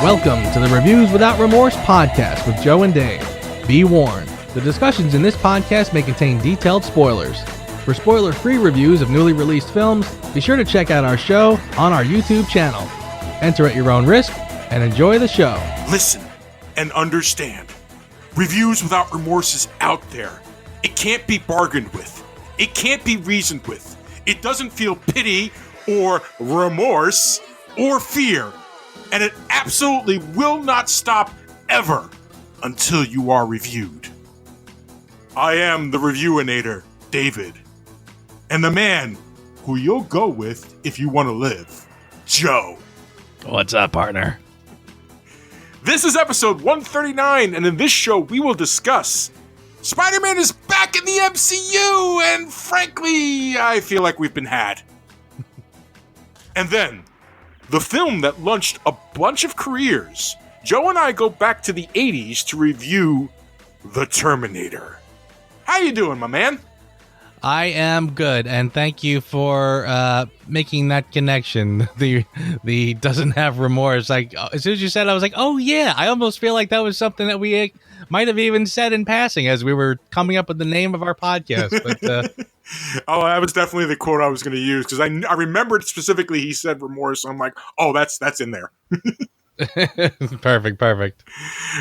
Welcome to the Reviews Without Remorse podcast with Joe and Dave. Be warned, the discussions in this podcast may contain detailed spoilers. For spoiler-free reviews of newly released films, be sure to check out our show on our YouTube channel. Enter at your own risk and enjoy the show. Listen and understand. Reviews Without Remorse is out there. It can't be bargained with. It can't be reasoned with. It doesn't feel pity or remorse or fear. And it absolutely will not stop ever until you are reviewed. I am the Reviewinator, David. And the man who you'll go with if you want to live, Joe. What's up, partner? This is episode 139, and in this show we will discuss Spider-Man is back in the MCU, and frankly, I feel like we've been had. And then, the film that launched a bunch of careers. Joe and I go back to the 80s to review The Terminator. How you doing, my man? I am good, and thank you for making that connection. The doesn't have remorse. Like, as soon as you said it, I was like, oh yeah. I almost feel like that was something that we might have even said in passing as we were coming up with the name of our podcast. But oh, that was definitely the quote I was going to use, because I remembered specifically he said remorse. So I'm like, oh, that's in there. Perfect.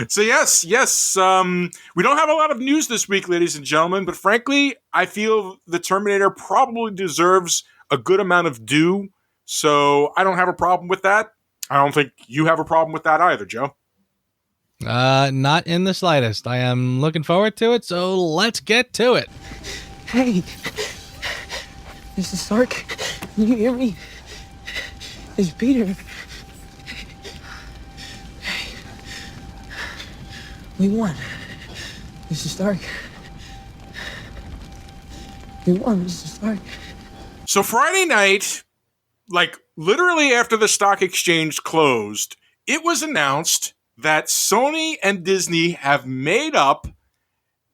So yes. We don't have a lot of news this week, ladies and gentlemen, but frankly, I feel the Terminator probably deserves a good amount of due. So I don't have a problem with that. I don't think you have a problem with that either, Joe. Not in the slightest. I am looking forward to it. So let's get to it. Hey, Mr. Stark, can you hear me? It's Peter. Hey, we won, Mr. Stark. We won, Mr. Stark. So Friday night, like literally after the stock exchange closed, it was announced that Sony and Disney have made up,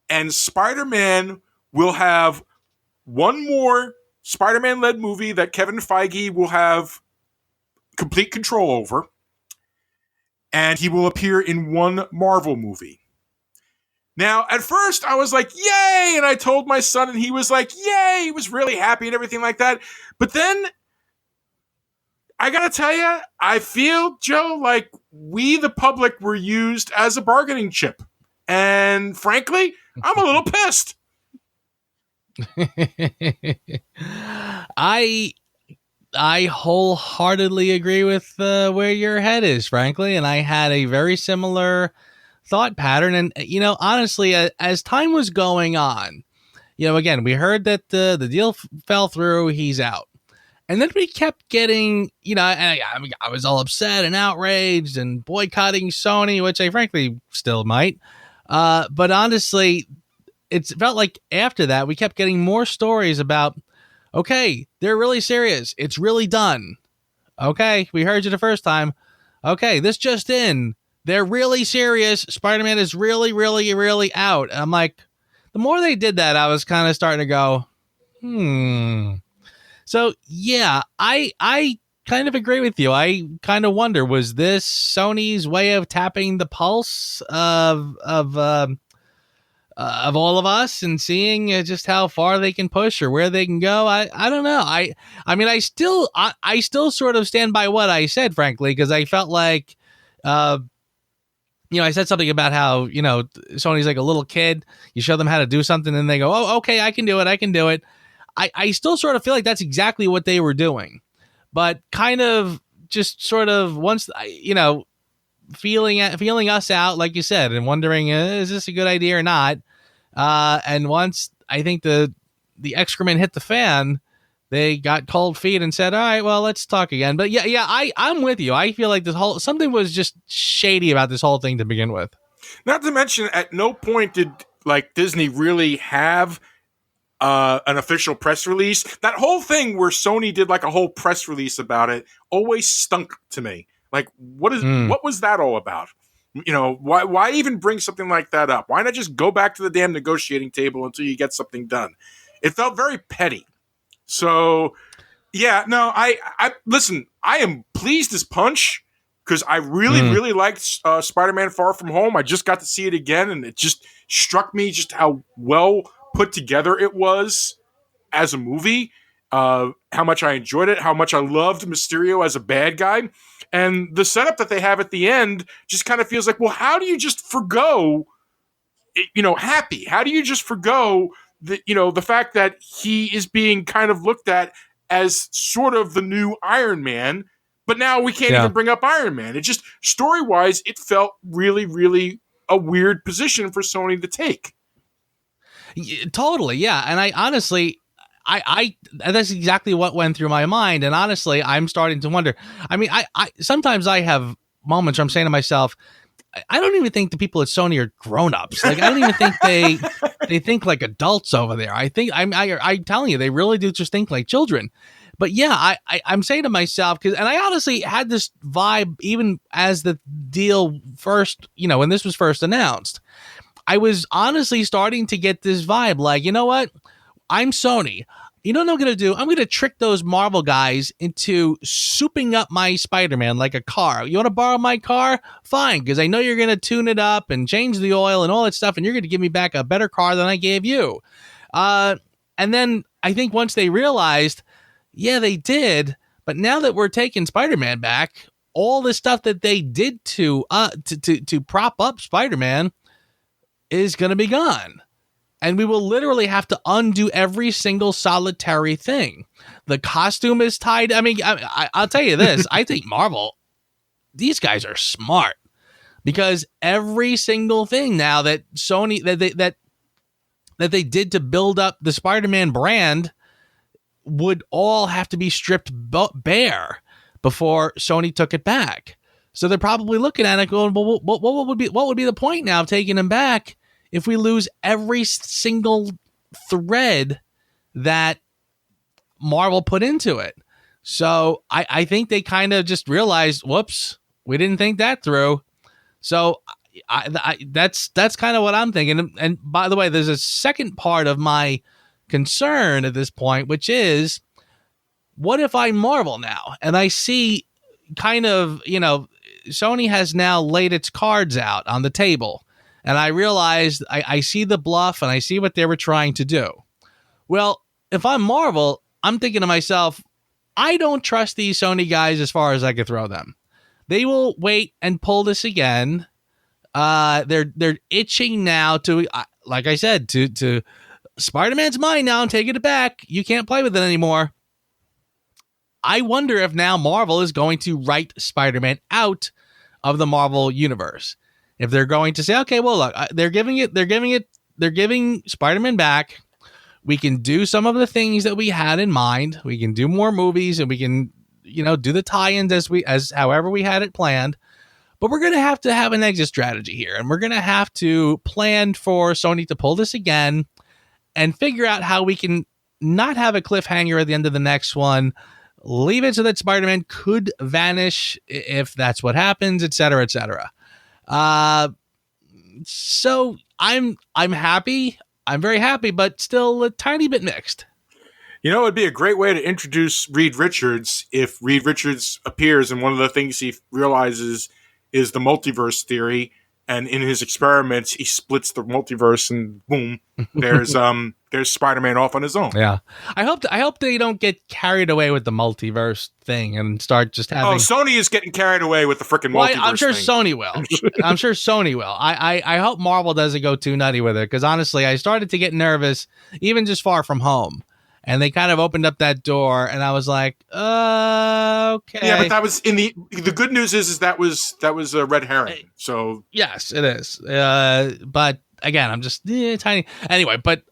and Spider-Man will have one more Spider-Man-led movie that Kevin Feige will have complete control over, and he will appear in one Marvel movie. Now, at first, I was like, yay! And I told my son, and he was like, yay! He was really happy and everything like that. But then, I gotta tell you, I feel, Joe, like we, the public, were used as a bargaining chip. And frankly, I'm a little pissed. I wholeheartedly agree with where your head is, frankly, and I had a very similar thought pattern. And honestly, as time was going on, again, we heard that the deal fell through. He's out, and then we kept getting, I was all upset and outraged and boycotting Sony, which I frankly still might. But honestly, it felt like after that, we kept getting more stories about, okay, they're really serious. It's really done. Okay, we heard you the first time. Okay, this just in. They're really serious. Spider-Man is really, really, really out. And I'm like, the more they did that, I was kind of starting to go, So, yeah, I kind of agree with you. I kind of wonder, was this Sony's way of tapping the pulse of all of us and seeing just how far they can push or where they can go? I don't know. I mean, I still sort of stand by what I said, frankly, because I felt like, I said something about how, Sony's like a little kid. You show them how to do something and they go, oh, okay, I can do it. I still sort of feel like that's exactly what they were doing, but kind of just sort of once, feeling us out, like you said, and wondering, is this a good idea or not? And once I think the excrement hit the fan, they got cold feet and said, all right, well, let's talk again. But yeah, I'm with you. I feel like something was just shady about this whole thing to begin with. Not to mention, at no point did Disney really have an official press release. That whole thing where Sony did a whole press release about it always stunk to me. What was that all about? Why even bring something like that up? Why not just go back to the damn negotiating table until you get something done? It felt very petty. So, yeah, no, I listen, I am pleased as punch because I really, really liked Spider-Man Far From Home. I just got to see it again, and it just struck me just how well put together it was as a movie, how much I enjoyed it, how much I loved Mysterio as a bad guy. And the setup that they have at the end just kind of feels like, well, how do you just forgo, Happy? How do you just forgo the fact that he is being kind of looked at as sort of the new Iron Man, but now we can't even bring up Iron Man. It just, story-wise, it felt really, really a weird position for Sony to take. Totally, yeah. And I honestly, I that's exactly what went through my mind. And honestly, I'm starting to wonder. I mean, I sometimes I have moments where I'm saying to myself, I don't even think the people at Sony are grown-ups. Like, I don't even think they think like adults over there. I think I'm telling you, they really do just think like children. But yeah, I'm saying to myself, and I honestly had this vibe even as the deal first, when this was first announced. I was honestly starting to get this vibe, like, you know what? I'm Sony. You know what I'm going to do? I'm going to trick those Marvel guys into souping up my Spider-Man like a car. You want to borrow my car? Fine, because I know you're going to tune it up and change the oil and all that stuff, and you're going to give me back a better car than I gave you. And then I think once they realized, yeah, they did, but now that we're taking Spider-Man back, all the stuff that they did to prop up Spider-Man is going to be gone. And we will literally have to undo every single solitary thing. The costume is tied. I mean, I'll tell you this. I think Marvel, these guys are smart, because every single thing now that Sony, that they did to build up the Spider-Man brand would all have to be stripped bare before Sony took it back. So they're probably looking at it going, well, what would be the point now of taking them back if we lose every single thread that Marvel put into it? So I think they kind of just realized, whoops, we didn't think that through. So that's kind of what I'm thinking. And by the way, there's a second part of my concern at this point, which is, what if I'm Marvel now and I see kind of, Sony has now laid its cards out on the table, and I realized I see the bluff and I see what they were trying to do. Well, if I'm Marvel, I'm thinking to myself, I don't trust these Sony guys as far as I could throw them. They will wait and pull this again. They're itching now to, like I said, to Spider-Man's mine now. I'm taking it back. You can't play with it anymore. I wonder if now Marvel is going to write Spider-Man out of the Marvel universe. If they're going to say, okay, well, look, they're giving Spider-Man back. We can do some of the things that we had in mind. We can do more movies, and we can, do the tie-ins as however we had it planned. But we're going to have an exit strategy here, and we're going to have to plan for Sony to pull this again and figure out how we can not have a cliffhanger at the end of the next one. Leave it so that Spider-Man could vanish if that's what happens, et cetera, et cetera. So I'm happy. I'm very happy, but still a tiny bit mixed. It would be a great way to introduce Reed Richards if Reed Richards appears, and one of the things he realizes is the multiverse theory, and in his experiments he splits the multiverse, and boom, there's Spider-Man off on his own. Yeah, I hope they don't get carried away with the multiverse thing and start just having. Oh, Sony is getting carried away with the freaking multiverse. I'm sure thing. Sony will. I'm sure Sony will. I hope Marvel doesn't go too nutty with it, because honestly, I started to get nervous, even just Far From Home. And they kind of opened up that door, and I was like, okay. Yeah, but that was the good news is that was a red herring. So yes, it is. But again, I'm just tiny. Anyway, but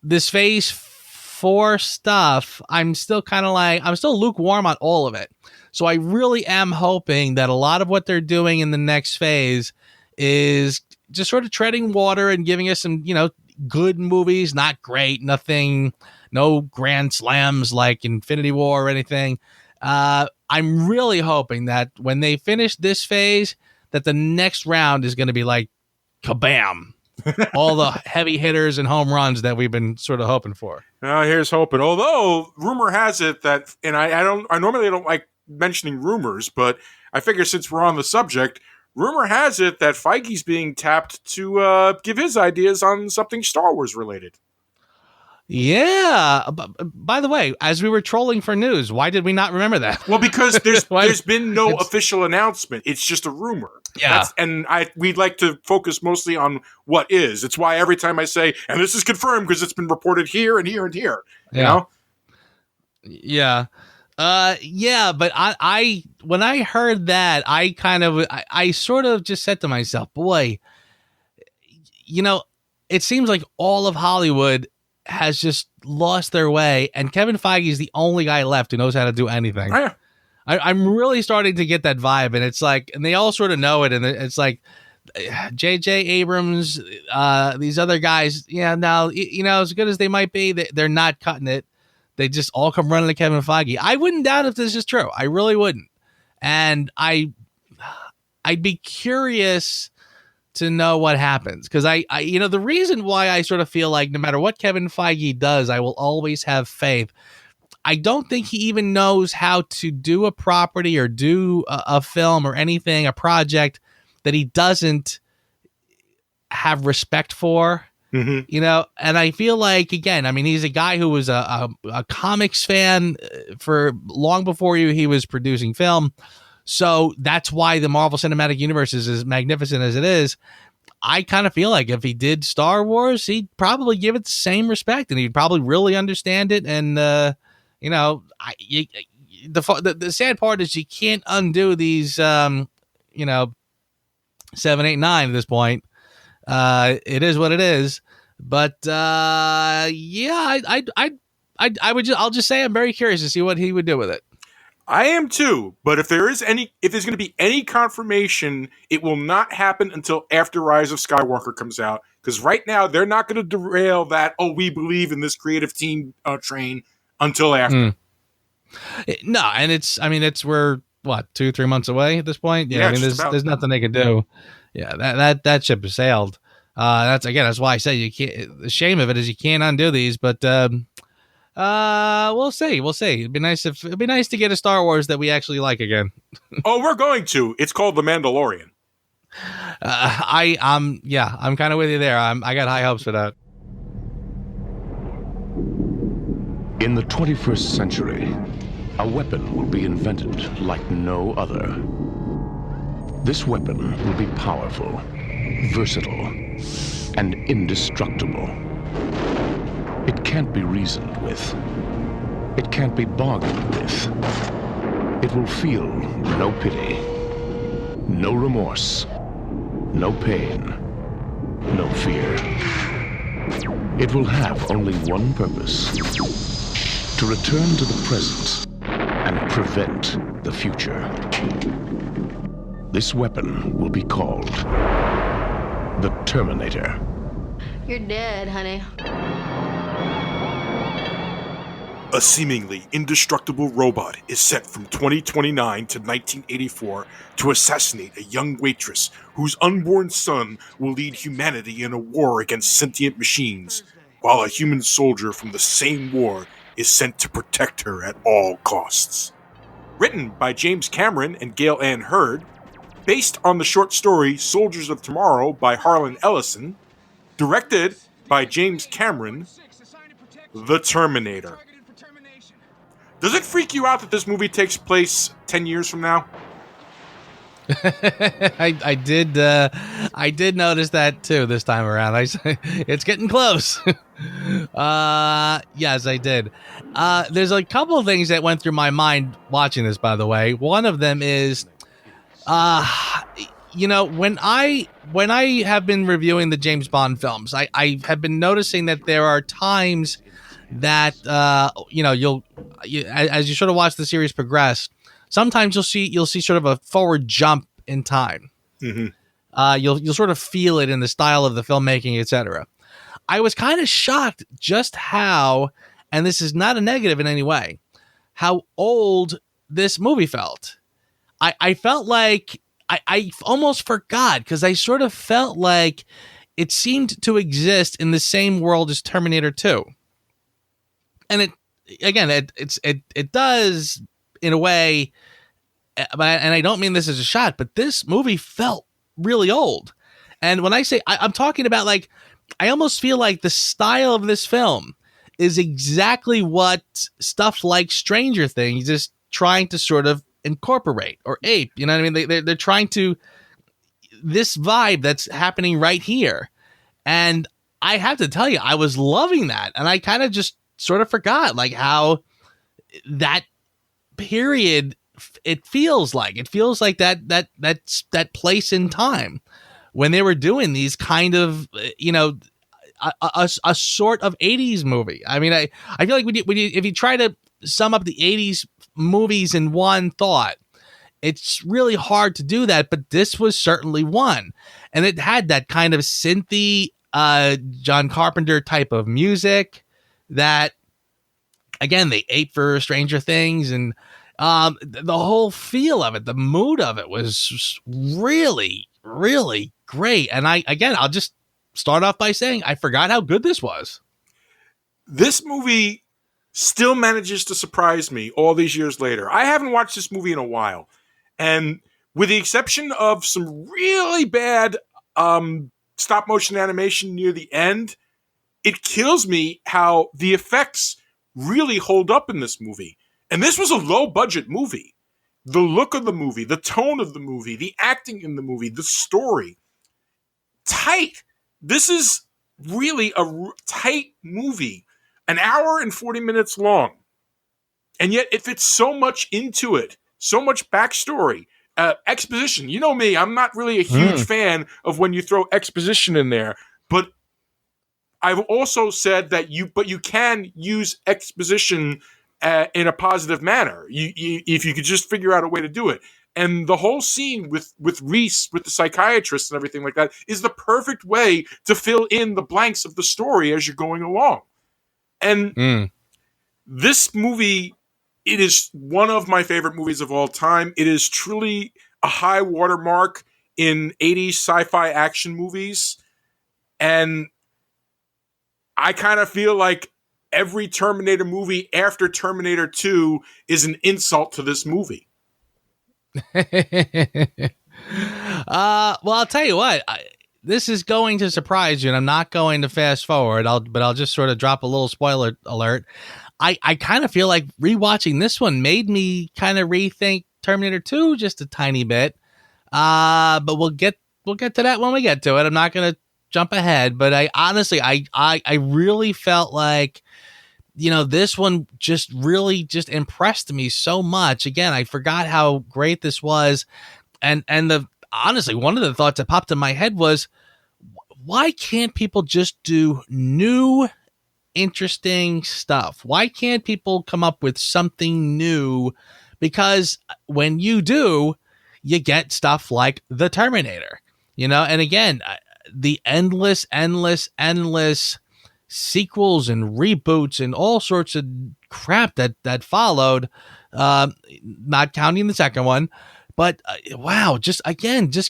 this Phase 4 stuff, I'm still kind of like, I'm still lukewarm on all of it. So I really am hoping that a lot of what they're doing in the next phase is just sort of treading water and giving us some, good movies, not great, nothing, no grand slams like Infinity War or anything. I'm really hoping that when they finish this phase, that the next round is going to be like kabam, all the heavy hitters and home runs that we've been sort of hoping for. Here's hoping. Although rumor has it that, and I normally don't like mentioning rumors, but I figure since we're on the subject, rumor has it that Feige's being tapped to give his ideas on something Star Wars related. Yeah. By the way, as we were trolling for news, why did we not remember that? Well, because there's been no official announcement. It's just a rumor. Yeah. We'd like to focus mostly on what is. It's why every time I say, and this is confirmed because it's been reported here and here and here. You know? Yeah. Yeah, but I when I heard that, I sort of just said to myself, boy, it seems like all of Hollywood has just lost their way, and Kevin Feige is the only guy left who knows how to do anything. Oh, yeah. I'm really starting to get that vibe, and it's like, and they all sort of know it, and it's like J.J. Abrams, these other guys, as good as they might be, they're not cutting it. They just all come running to Kevin Feige. I wouldn't doubt if this is true. I really wouldn't, and I'd be curious to know what happens, because I the reason why I sort of feel like no matter what Kevin Feige does, I will always have faith. I don't think he even knows how to do a property or do a film or anything, a project that he doesn't have respect for. Mm-hmm. And I feel like, again, I mean, he's a guy who was a comics fan for long before he was producing film. So that's why the Marvel Cinematic Universe is as magnificent as it is. I kind of feel like if he did Star Wars, he'd probably give it the same respect, and he'd probably really understand it. And, the sad part is you can't undo these, 7, 8, 9 at this point. It is what it is. But, I'll just say I'm very curious to see what he would do with it. I am too, but if there's going to be any confirmation, it will not happen until after Rise of Skywalker comes out. Because right now, they're not going to derail that, we believe in this creative team train until after. No, and we're, 2-3 months away at this point? Yeah, there's nothing they can do. Yeah, that ship has sailed. That's why I say you can't, the shame of it is you can't undo these, but, we'll see. It'd be nice to get a Star Wars that we actually like again. We're going to. It's called The Mandalorian. I'm kind of with you there. I got high hopes for that. In the 21st century, a weapon will be invented like no other. This weapon will be powerful, versatile, and indestructible. It can't be reasoned with. It can't be bargained with. It will feel no pity, no remorse, no pain, no fear. It will have only one purpose: to return to the present and prevent the future. This weapon will be called the Terminator. You're dead, honey. A seemingly indestructible robot is sent from 2029 to 1984 to assassinate a young waitress whose unborn son will lead humanity in a war against sentient machines, while a human soldier from the same war is sent to protect her at all costs. Written by James Cameron and Gail Ann Hurd, based on the short story Soldiers of Tomorrow by Harlan Ellison, directed by James Cameron, The Terminator. Does it freak you out that this movie takes place 10 years from now? I did notice that too this time around. It's getting close. Yes, I did. There's a couple of things that went through my mind watching this, by the way. One of them is, when I have been reviewing the James Bond films, I have been noticing that there are times that as you sort of watch the series progress, sometimes you'll see sort of a forward jump in time. Mm-hmm. You'll sort of feel it in the style of the filmmaking, etc. I was kind of shocked just how, and this is not a negative in any way, how old this movie felt. I felt like I almost forgot because I sort of felt like it seemed to exist in the same world as Terminator 2. And it does in a way, and I don't mean this as a shot, but this movie felt really old. And when I say I'm talking about, like, I almost feel like the style of this film is exactly what stuff like Stranger Things is trying to sort of incorporate or ape. You know what I mean? They're trying to, this vibe that's happening right here. And I have to tell you, I was loving that. And I kind of just sort of forgot, like, how that period, it feels like that place in time when they were doing these kind of, a sort of 80s movie. I mean, I feel like if you try to sum up the 80s movies in one thought, it's really hard to do that, but this was certainly one. And it had that kind of synthy, John Carpenter type of music that, again, they ate for Stranger Things, and the whole feel of it, the mood of it was really, really great. And I'll just start off by saying I forgot how good this was. This movie still manages to surprise me all these years later. I haven't watched this movie in a while. And with the exception of some really bad stop motion animation near the end, it kills me how the effects really hold up in this movie. And this was a low budget movie. The look of the movie, the tone of the movie, the acting in the movie, the story. Tight. This is really a tight movie. An hour and 40 minutes long. And yet it fits so much into it. So much backstory. Exposition. You know me, I'm not really a huge fan of when you throw exposition in there. But I've also said that you can use exposition in a positive manner. If you could just figure out a way to do it. And the whole scene with Reese, with the psychiatrist and everything like that, is the perfect way to fill in the blanks of the story as you're going along. And this movie, it is one of my favorite movies of all time. It is truly a high watermark in 80s sci-fi action movies. And I kind of feel like every Terminator movie after Terminator 2 is an insult to this movie. Well, I'll tell you what, this is going to surprise you, and I'm not going to fast forward. I'll just sort of drop a little spoiler alert. I kind of feel like rewatching this one made me kind of rethink Terminator 2 just a tiny bit. But we'll get to that when we get to it. I'm not going to jump ahead, but I honestly, I really felt like, this one just really just impressed me so much. Again, I forgot how great this was. And honestly, one of the thoughts that popped in my head was, why can't people just do new, interesting stuff? Why can't people come up with something new? Because when you do, you get stuff like the Terminator, and again, the endless sequels and reboots and all sorts of crap that followed, not counting the second one. But wow, just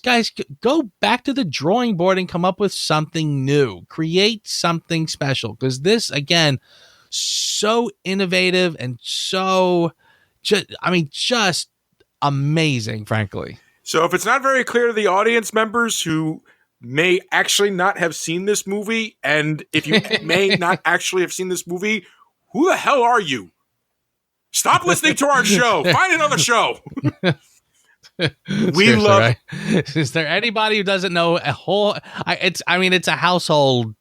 guys, go back to the drawing board and come up with something new. Create something special, because this, again, so innovative and so just amazing, frankly. So if it's not very clear to the audience members who may actually not have seen this movie, and if you may not actually have seen this movie, who the hell are you? Stop listening to our show. Find another show. We love. Right? Is there anybody who doesn't know a whole? It's a household.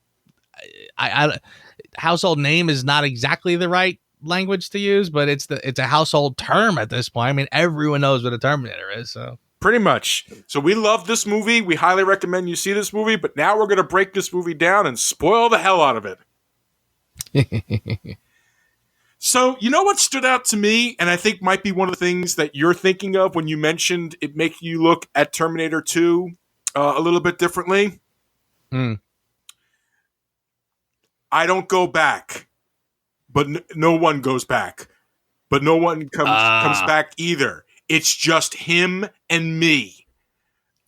Household name is not exactly the right language to use, but it's a household term at this point. I mean, everyone knows what a Terminator is. So pretty much. So we love this movie. We highly recommend you see this movie. But now we're going to break this movie down and spoil the hell out of it. So, you know what stood out to me, and I think might be one of the things that you're thinking of when you mentioned it making you look at Terminator 2 a little bit differently? I don't go back, but no one goes back. But no one comes back either. It's just him and me.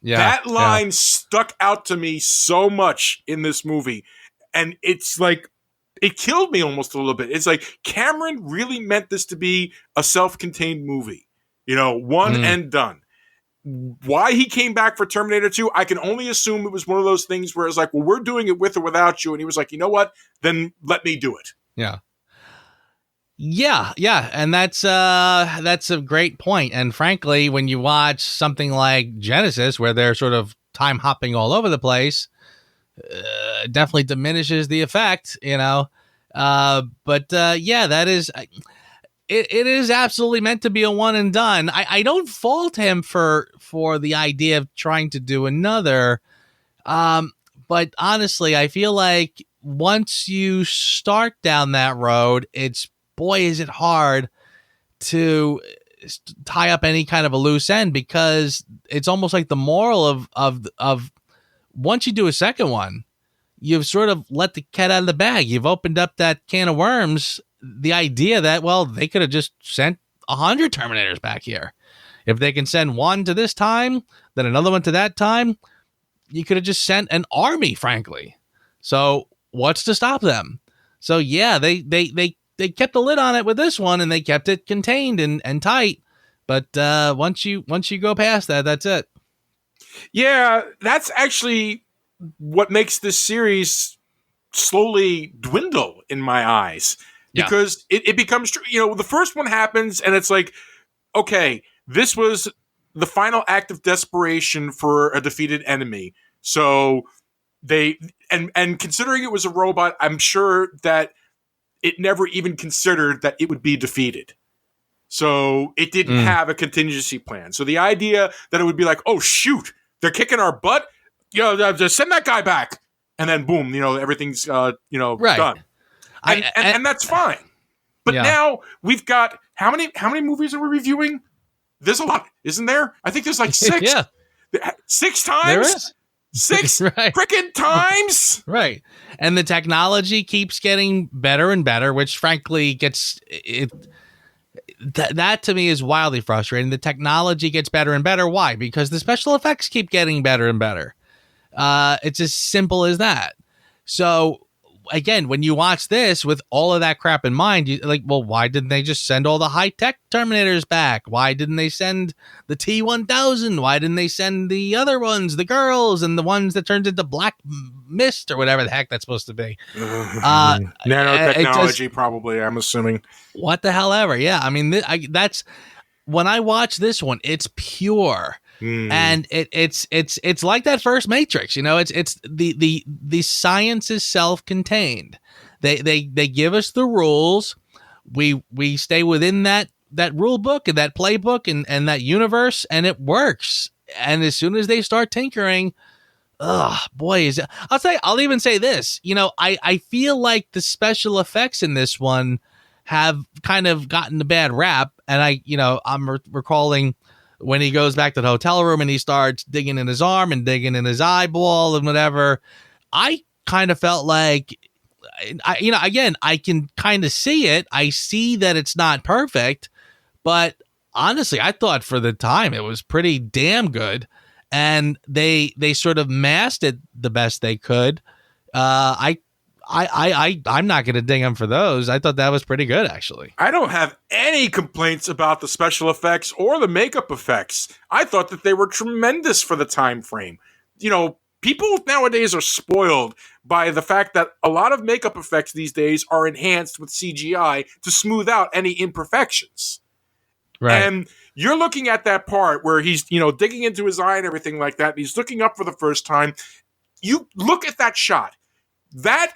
Yeah. That Yeah. line stuck out to me so much in this movie. And it's like, it killed me almost a little bit. It's like Cameron really meant this to be a self-contained movie, one and done. Why he came back for Terminator 2, I can only assume it was one of those things where it's like, well, we're doing it with or without you. And he was like, you know what? Then let me do it. Yeah. Yeah, and that's a great point. And frankly, when you watch something like Genesis, where they're sort of time hopping all over the place, it definitely diminishes the effect, But that is it is absolutely meant to be a one and done. I don't fault him for the idea of trying to do another, but honestly, I feel like once you start down that road, boy, is it hard to tie up any kind of a loose end, because it's almost like the moral of once you do a second one, you've sort of let the cat out of the bag. You've opened up that can of worms. The idea that, well, they could have just sent 100 Terminators back here. If they can send one to this time, then another one to that time, you could have just sent an army, frankly. So what's to stop them? So yeah, they kept the lid on it with this one, and they kept it contained and tight. But once you go past that, that's it. Yeah, that's actually what makes this series slowly dwindle in my eyes. Because it becomes true. The first one happens, and it's like, okay, this was the final act of desperation for a defeated enemy. So they and considering it was a robot, I'm sure that it never even considered that it would be defeated. So it didn't have a contingency plan. So the idea that it would be like, oh shoot, they're kicking our butt, just send that guy back, and then boom, everything's right. done. And that's fine. But now we've got how many movies are we reviewing? There's a lot, isn't there? I think there's like 6. Yeah. 6 times? There is. 6 right. freaking times? Right. And the technology keeps getting better and better, which frankly gets it. That to me is wildly frustrating. The technology gets better and better. Why? Because the special effects keep getting better and better. It's as simple as that. So again, when you watch this with all of that crap in mind, you like, well, why didn't they just send all the high-tech Terminators back? Why didn't they send the T-1000? Why didn't they send the other ones, the girls, and the ones that turns into black mist or whatever the heck that's supposed to be? Nanotechnology, probably, I'm assuming. What the hell ever. Yeah, I mean, that's when I watch this one, it's pure. And it's like that first Matrix, it's the science is self-contained. They give us the rules. We stay within that rule book and that playbook and that universe, and it works. And as soon as they start tinkering, boy, I'll even say this, I feel like the special effects in this one have kind of gotten a bad rap. And I'm recalling when he goes back to the hotel room and he starts digging in his arm and digging in his eyeball and whatever, I kind of felt like, again, I can kind of see it. I see that it's not perfect, but honestly, I thought for the time it was pretty damn good. And they sort of masked it the best they could. I'm not going to ding them for those. I thought that was pretty good, actually. I don't have any complaints about the special effects or the makeup effects. I thought that they were tremendous for the time frame. People nowadays are spoiled by the fact that a lot of makeup effects these days are enhanced with CGI to smooth out any imperfections. Right. And you're looking at that part where he's, digging into his eye and everything like that. And he's looking up for the first time. You look at that shot. That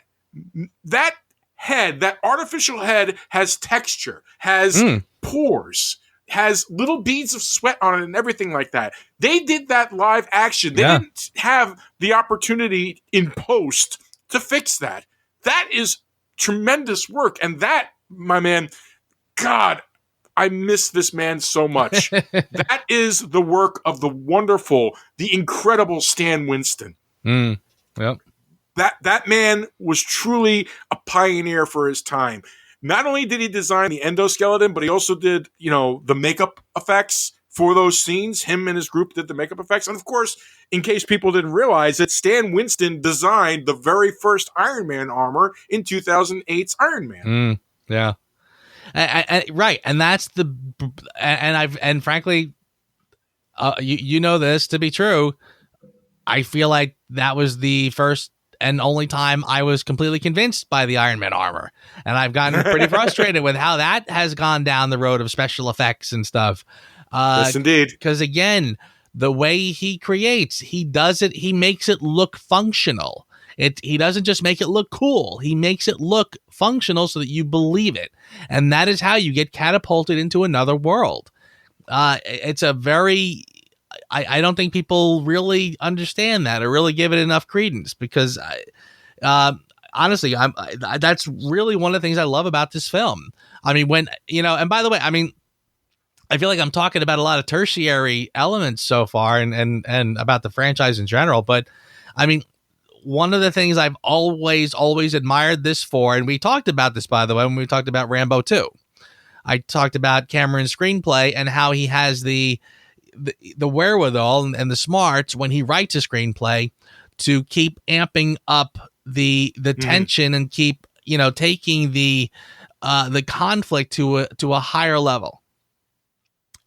head, that artificial head, has texture, has pores, has little beads of sweat on it and everything like that. They did that live action. They didn't have the opportunity in post to fix that. That is tremendous work. And that, my man, God, I miss this man so much. That is the work of the wonderful, the incredible Stan Winston. Yep. That man was truly a pioneer for his time. Not only did he design the endoskeleton, but he also did, the makeup effects for those scenes. Him and his group did the makeup effects. And of course, in case people didn't realize it, Stan Winston designed the very first Iron Man armor in 2008's Iron Man. Yeah. Right. And that's and frankly, you know this to be true. I feel like that was the first and only time I was completely convinced by the Iron Man armor. And I've gotten pretty frustrated with how that has gone down the road of special effects and stuff. Yes, indeed. Because again, the way he creates, he makes it look functional. He doesn't just make it look cool. He makes it look functional so that you believe it. And that is how you get catapulted into another world. It's a very... I don't think people really understand that or really give it enough credence, because honestly, that's really one of the things I love about this film. I mean, when, and by the way, I mean, I feel like I'm talking about a lot of tertiary elements so far and about the franchise in general. But I mean, one of the things I've always admired this for, and we talked about this, by the way, when we talked about Rambo 2, I talked about Cameron's screenplay and how he has the wherewithal and the smarts when he writes a screenplay to keep amping up the tension and keep, taking the conflict to a higher level.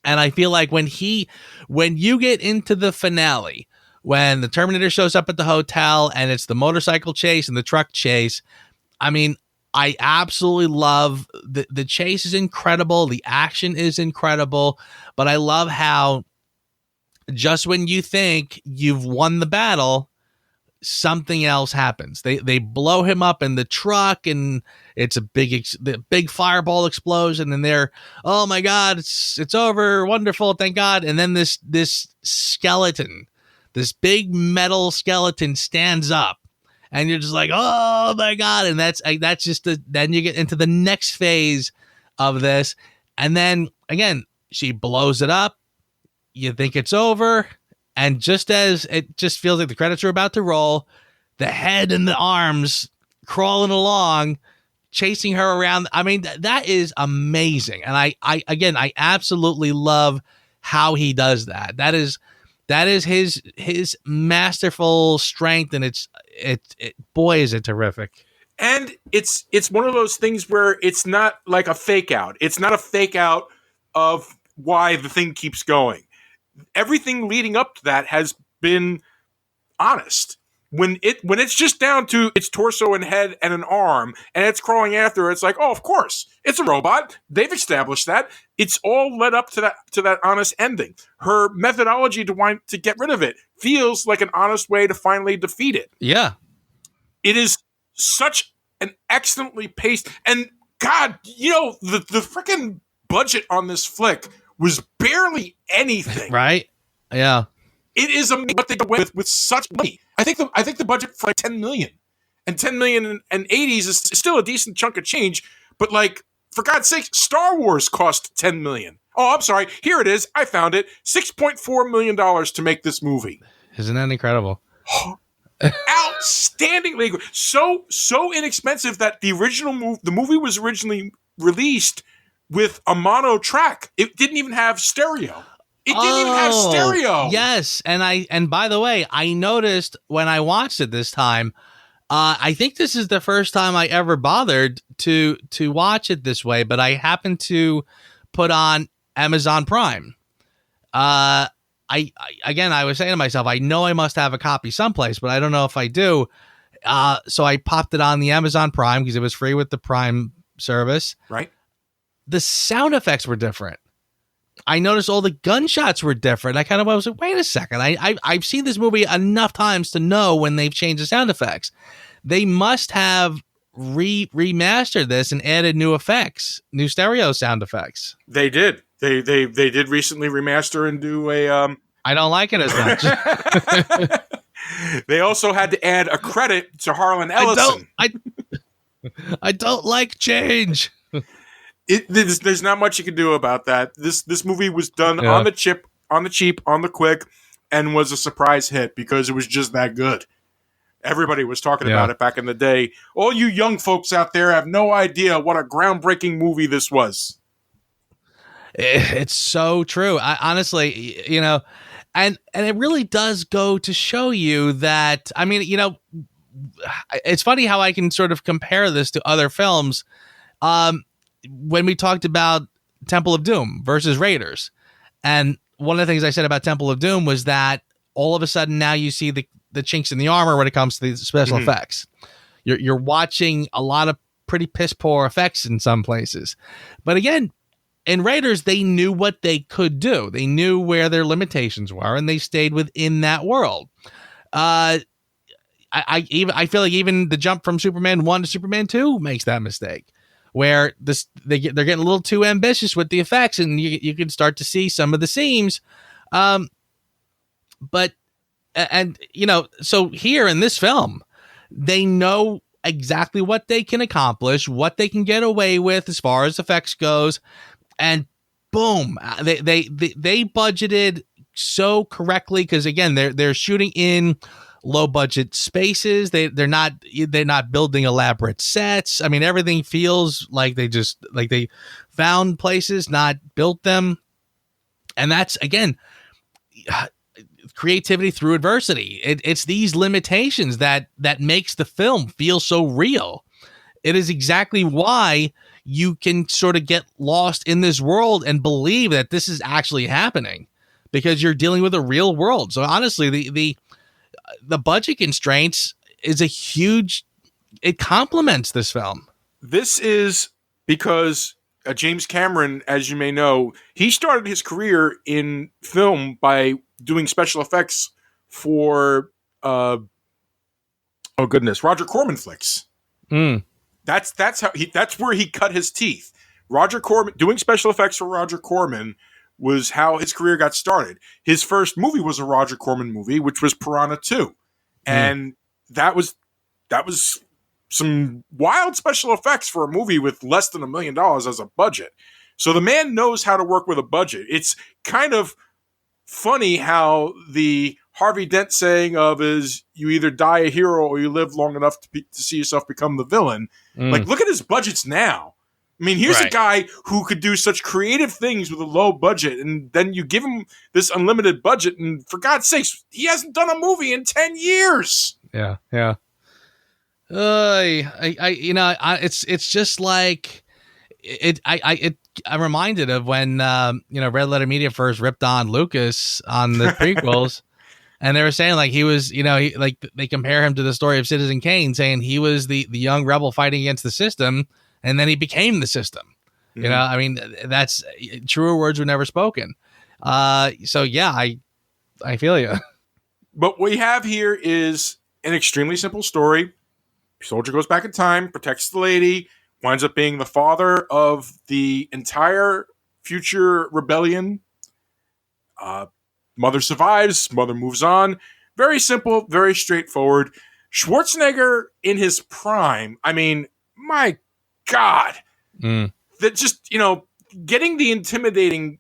And I feel like when you get into the finale, when the Terminator shows up at the hotel and it's the motorcycle chase and the truck chase, I mean, I absolutely love the chase is incredible. The action is incredible, but I love how just when you think you've won the battle, something else happens. They blow him up in the truck, and it's a big fireball explosion, and they're, oh my God, it's over, wonderful, thank God. And then this skeleton, this big metal skeleton stands up, and you're just like, oh my God. And that's just then you get into the next phase of this, and then again she blows it up. You think it's over, and just as it just feels like the credits are about to roll, the head and the arms crawling along, chasing her around. I mean, that is amazing. And I absolutely love how he does that. That is his masterful strength, and boy, is it terrific. And it's one of those things where it's not like a fake out. It's not a fake out of why the thing keeps going. Everything leading up to that has been honest. When it's just down to its torso and head and an arm, and it's crawling after her, it's like, oh, of course, it's a robot. They've established that. It's all led up to that honest ending. Her methodology to get rid of it feels like an honest way to finally defeat it. Yeah, it is such an excellently paced, and God, the freaking budget on this flick was barely anything. Right? Yeah. It is amazing what they went with such money. I think the budget for like $10 million, and $10 million in 80s is still a decent chunk of change. But like, for God's sake, Star Wars cost $10 million. Oh, I'm sorry. Here it is. I found it. $6.4 million to make this movie. Isn't that incredible? Outstandingly good. So inexpensive that the movie was originally released with a mono track. It didn't even have stereo. It didn't even have stereo. Yes, and by the way, I noticed when I watched it this time, I think this is the first time I ever bothered to watch it this way, but I happened to put on Amazon Prime. I was saying to myself, I know I must have a copy someplace, but I don't know if I do. So I popped it on the Amazon Prime because it was free with the Prime service. Right. The sound effects were different. I noticed all the gunshots were different. I kind of was like, wait a second. I've seen this movie enough times to know when they've changed the sound effects. They must have remastered this and added new effects, new stereo sound effects. They did. They did recently remaster and do a. I don't like it as much. They also had to add a credit to Harlan Ellison. I don't like change. There's not much you can do about that. This movie was done on the cheap, on the quick, and was a surprise hit because it was just that good. Everybody was talking about it back in the day. All you young folks out there have no idea what a groundbreaking movie this was. It's so true. I honestly, and it really does go to show you that. I mean, it's funny how I can sort of compare this to other films. When we talked about Temple of Doom versus Raiders, and one of the things I said about Temple of Doom was that all of a sudden now you see the chinks in the armor when it comes to the special effects. You're watching a lot of pretty piss poor effects in some places, but again, in Raiders, they knew what they could do. They knew where their limitations were, and they stayed within that world. I feel like even the jump from Superman 1 to Superman 2 makes that mistake, where they're getting a little too ambitious with the effects, and you can start to see some of the seams. But so here in this film, they know exactly what they can accomplish, what they can get away with as far as effects goes. And boom, they budgeted so correctly, because again, they're shooting in low budget spaces. They're not building elaborate sets. I mean, everything feels like they found places, not built them. And that's, again, creativity through adversity. It's these limitations that makes the film feel so real. It is exactly why you can sort of get lost in this world and believe that this is actually happening, because you're dealing with a real world. So honestly, the budget constraints is a huge, it complements this film. This is because James Cameron, as you may know, he started his career in film by doing special effects for, Roger Corman flicks. That's where he cut his teeth. Roger Corman, doing special effects for Roger Corman, was how his career got started. His first movie was a Roger Corman movie, which was Piranha 2. And that was some wild special effects for a movie with less than $1 million as a budget. So the man knows how to work with a budget. It's kind of funny how the Harvey Dent saying of is you either die a hero or you live long enough to see yourself become the villain. Like, look at his budgets now. I mean, here's a guy who could do such creative things with a low budget, and then you give him this unlimited budget, and for God's sakes, he hasn't done a movie in 10 years. Yeah. It's just like I'm reminded of when Red Letter Media first ripped on Lucas on the prequels. And they were saying, like, he was, they compare him to the story of Citizen Kane, saying he was the young rebel fighting against the system, and then he became the system. Mm-hmm. I mean, that's truer words were never spoken. So yeah, I feel you. But what we have here is an extremely simple story. Soldier goes back in time, protects the lady, winds up being the father of the entire future rebellion. Mother survives. Mother moves on. Very simple, very straightforward. Schwarzenegger in his prime. I mean, my God. That just, getting the intimidating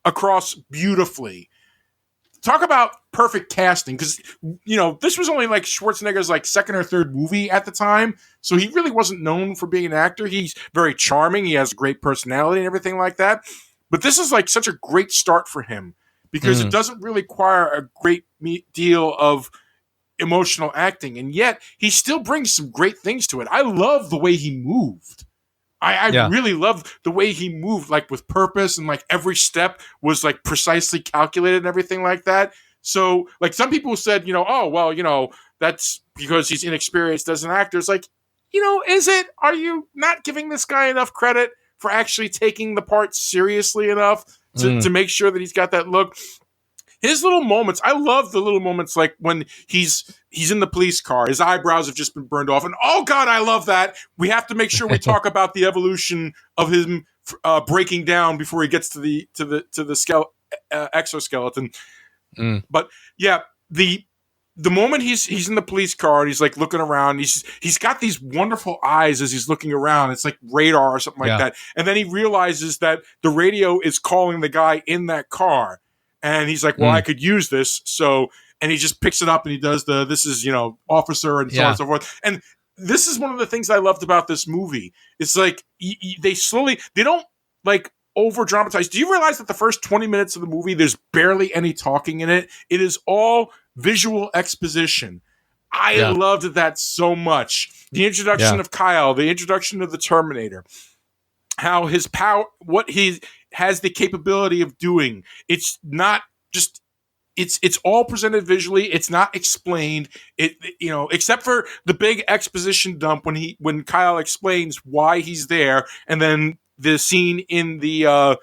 across beautifully. Talk about perfect casting, because, this was only like Schwarzenegger's like second or third movie at the time. So he really wasn't known for being an actor. He's very charming. He has great personality and everything like that. But this is like such a great start for him, because it doesn't really require a great deal of emotional acting. And yet he still brings some great things to it. I love the way he moved. I really love the way he moved, like with purpose, and like every step was like precisely calculated and everything like that. So like some people said, that's because he's inexperienced as an actor. It's like, is it? Are you not giving this guy enough credit for actually taking the part seriously enough to make sure that he's got that look? His little moments, I love the little moments, like when he's in the police car, his eyebrows have just been burned off, and oh God, I love that. We have to make sure we talk about the evolution of him breaking down before he gets to the exoskeleton. But yeah, the moment he's in the police car and he's like looking around, he's got these wonderful eyes as he's looking around. It's like radar or something like that, and then he realizes that the radio is calling the guy in that car. And he's like, well, I could use this. So, and he just picks it up and he does this is, officer and so on and so forth. And this is one of the things I loved about this movie. It's like they don't like over dramatized. Do you realize that the first 20 minutes of the movie, there's barely any talking in it? It is all visual exposition. I Yeah. loved that so much. The introduction Yeah. of Kyle, the introduction of the Terminator, how his power, what he has the capability of doing. It's not just, it's all presented visually. It's not explained. Except for the big exposition dump when Kyle explains why he's there, and then the scene in the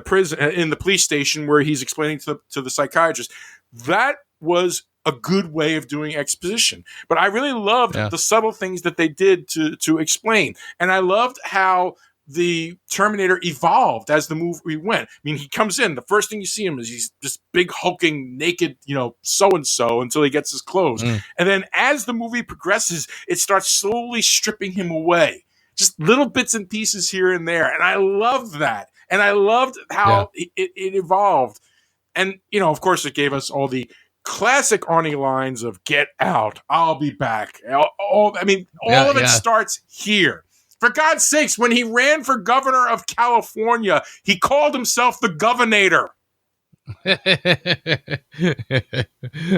prison, in the police station, where he's explaining to the psychiatrist. That was a good way of doing exposition. But I really loved the subtle things that they did to explain. And I loved how the Terminator evolved as the movie went. I mean, he comes in, the first thing you see him is he's this big hulking naked, so-and-so until he gets his clothes. And then as the movie progresses, it starts slowly stripping him away. Just little bits and pieces here and there. And I loved that. And I loved how it evolved. And, of course, it gave us all the classic Arnie lines of "Get out, I'll be back." All of it starts here. For God's sakes, when he ran for governor of California, he called himself the Governator.